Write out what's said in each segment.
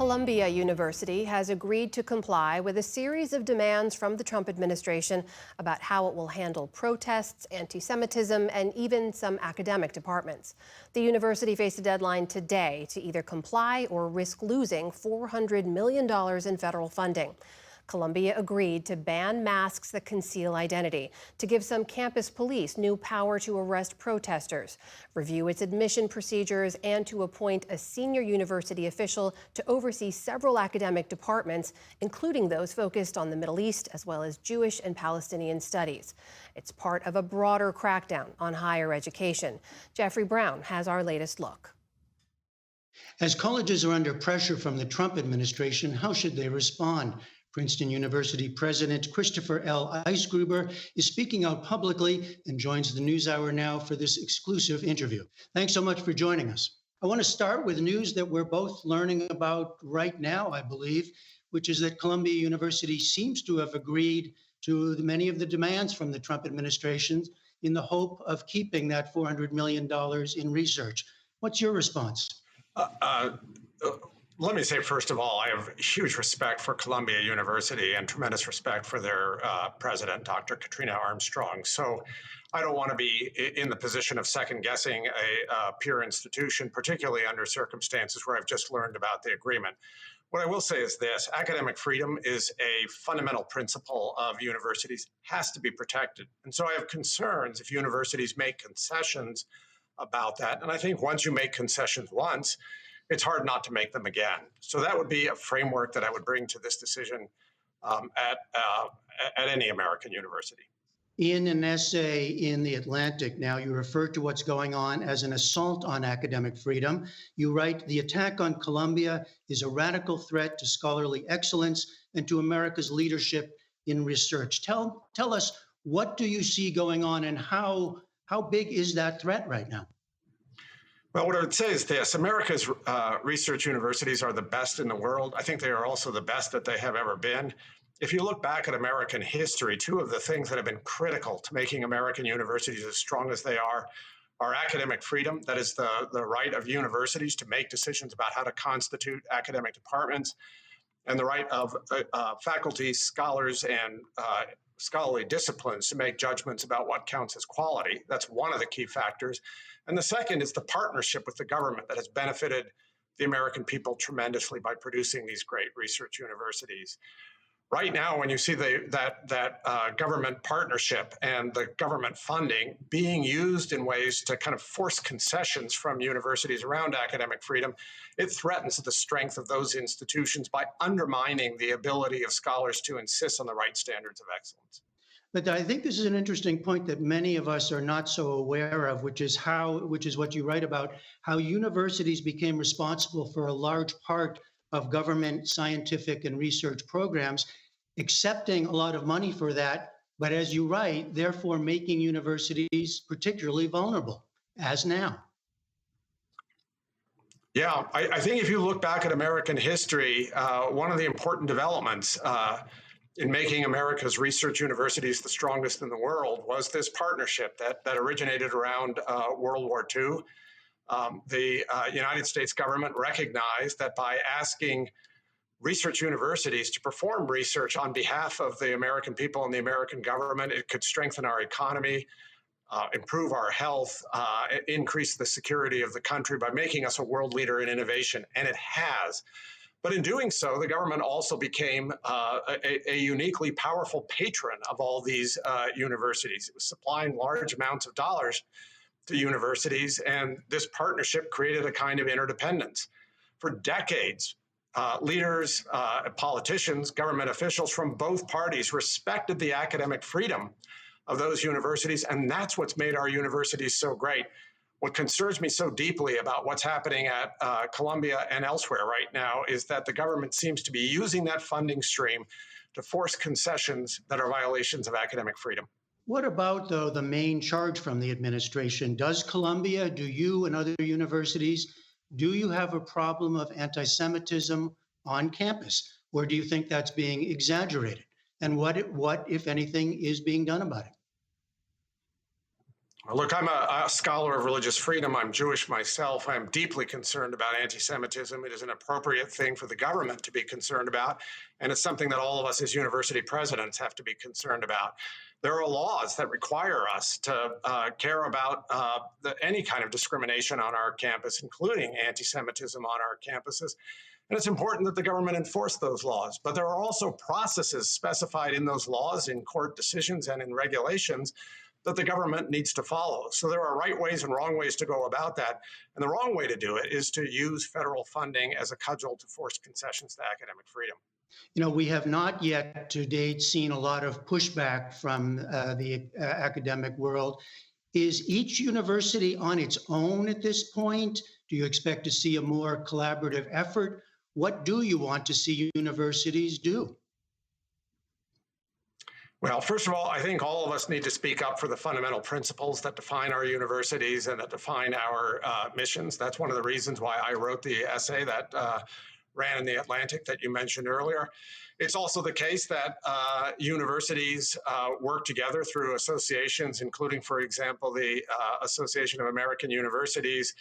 Columbia University has agreed to comply with a series of demands from the Trump administration about how it will handle protests, anti-Semitism, and even some academic departments. The university faced a deadline today to either comply or risk losing $400 million in federal funding. Columbia agreed to ban masks that conceal identity, to give some campus police new power to arrest protesters, review its admission procedures, and to appoint a senior university official to oversee several academic departments, including those focused on the Middle East, as well as Jewish and Palestinian studies. It's part of a broader crackdown on higher education. Jeffrey Brown has our latest look. As colleges are under pressure from the Trump administration, how should they respond? Princeton University President Christopher L. Eisgruber is speaking out publicly and joins the NewsHour now for this exclusive interview. Thanks so much for joining us. I want to start with news that we're both learning about right now, I believe, which is that Columbia University seems to have agreed to many of the demands from the Trump administration in the hope of keeping that $400 million in research. What's your response? Let me say, first of all, I have huge respect for Columbia University and tremendous respect for their president, Dr. Katrina Armstrong. So I don't want to be in the position of second guessing a peer institution, particularly under circumstances where I've just learned about the agreement. What I will say is this: academic freedom is a fundamental principle of universities, has to be protected. And so I have concerns if universities make concessions about that. And I think once you make concessions once, it's hard not to make them again. So that would be a framework that I would bring to this decision at any American university. In an essay in The Atlantic now, you refer to what's going on as an assault on academic freedom. You write, "The attack on Columbia is a radical threat to scholarly excellence and to America's leadership in research." Tell us, what do you see going on, and how big is that threat right now? Well, what I would say is this: America's research universities are the best in the world. I think they are also the best that they have ever been. If you look back at American history, two of the things that have been critical to making American universities as strong as they are academic freedom, that is the right of universities to make decisions about how to constitute academic departments, and the right of faculty, scholars, and scholarly disciplines to make judgments about what counts as quality. That's one of the key factors. And the second is the partnership with the government that has benefited the American people tremendously by producing these great research universities. Right now, when you see that government partnership and the government funding being used in ways to kind of force concessions from universities around academic freedom, it threatens the strength of those institutions by undermining the ability of scholars to insist on the right standards of excellence. But I think this is an interesting point that many of us are not so aware of, which is what you write about, how universities became responsible for a large part of government scientific and research programs, accepting a lot of money for that, but as you write, therefore making universities particularly vulnerable, as now. Yeah, I think if you look back at American history, one of the important developments in making America's research universities the strongest in the world was this partnership that originated around World War II. The United States government recognized that by asking research universities to perform research on behalf of the American people and the American government, it could strengthen our economy, improve our health, increase the security of the country by making us a world leader in innovation, and it has. But in doing so, the government also became a uniquely powerful patron of all these universities. It was supplying large amounts of dollars to universities, and this partnership created a kind of interdependence. For decades, leaders, politicians, government officials from both parties respected the academic freedom of those universities, and that's what's made our universities so great. What concerns me so deeply about what's happening at Columbia and elsewhere right now is that the government seems to be using that funding stream to force concessions that are violations of academic freedom. What about, though, the main charge from the administration? Does Columbia, do you and other universities, do you have a problem of anti-Semitism on campus? Or do you think that's being exaggerated? And what, if anything, is being done about it? Look, I'm a scholar of religious freedom. I'm Jewish myself. I'm deeply concerned about anti-Semitism. It is an appropriate thing for the government to be concerned about, and it's something that all of us as university presidents have to be concerned about. There are laws that require us to care about any kind of discrimination on our campus, including anti-Semitism on our campuses. And it's important that the government enforce those laws. But there are also processes specified in those laws, in court decisions, and in regulations that the government needs to follow. So there are right ways and wrong ways to go about that. And the wrong way to do it is to use federal funding as a cudgel to force concessions to academic freedom. You know, we have not yet to date seen a lot of pushback from the academic world. Is each university on its own at this point? Do you expect to see a more collaborative effort? What do you want to see universities do? Well, first of all, I think all of us need to speak up for the fundamental principles that define our universities and that define our missions. That's one of the reasons why I wrote the essay that ran in The Atlantic that you mentioned earlier. It's also the case that universities work together through associations, including, for example, the Association of American Universities,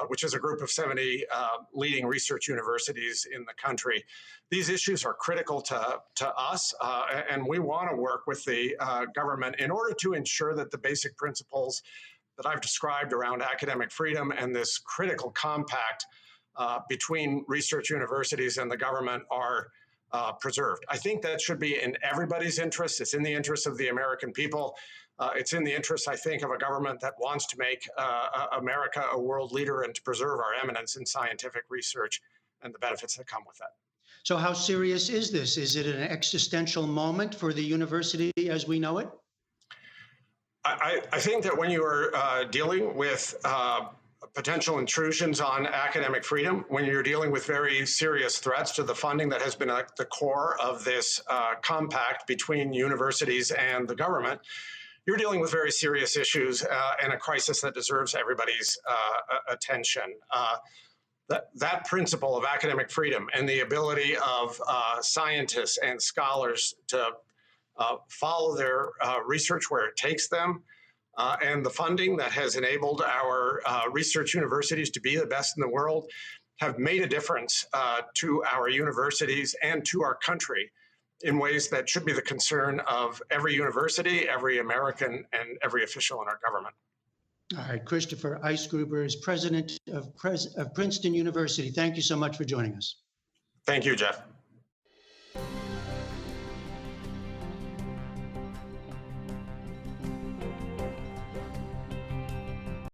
which is a group of 70 leading research universities in the country. These issues are critical to us, and we want to work with the government in order to ensure that the basic principles that I've described around academic freedom and this critical compact between research universities and the government are preserved. I think that should be in everybody's interest. It's in the interest of the American people. It's in the interest, I think, of a government that wants to make America a world leader and to preserve our eminence in scientific research and the benefits that come with that. So how serious is this? Is it an existential moment for the university as we know it? I think that when you are dealing with potential intrusions on academic freedom, when you're dealing with very serious threats to the funding that has been at the core of this compact between universities and the government, you're dealing with very serious issues and a crisis that deserves everybody's attention. That principle of academic freedom and the ability of scientists and scholars to follow their research where it takes them, and the funding that has enabled our research universities to be the best in the world have made a difference to our universities and to our country in ways that should be the concern of every university, every American, and every official in our government. All right, Christopher Eisgruber is president of Princeton University. Thank you so much for joining us. Thank you, Jeff.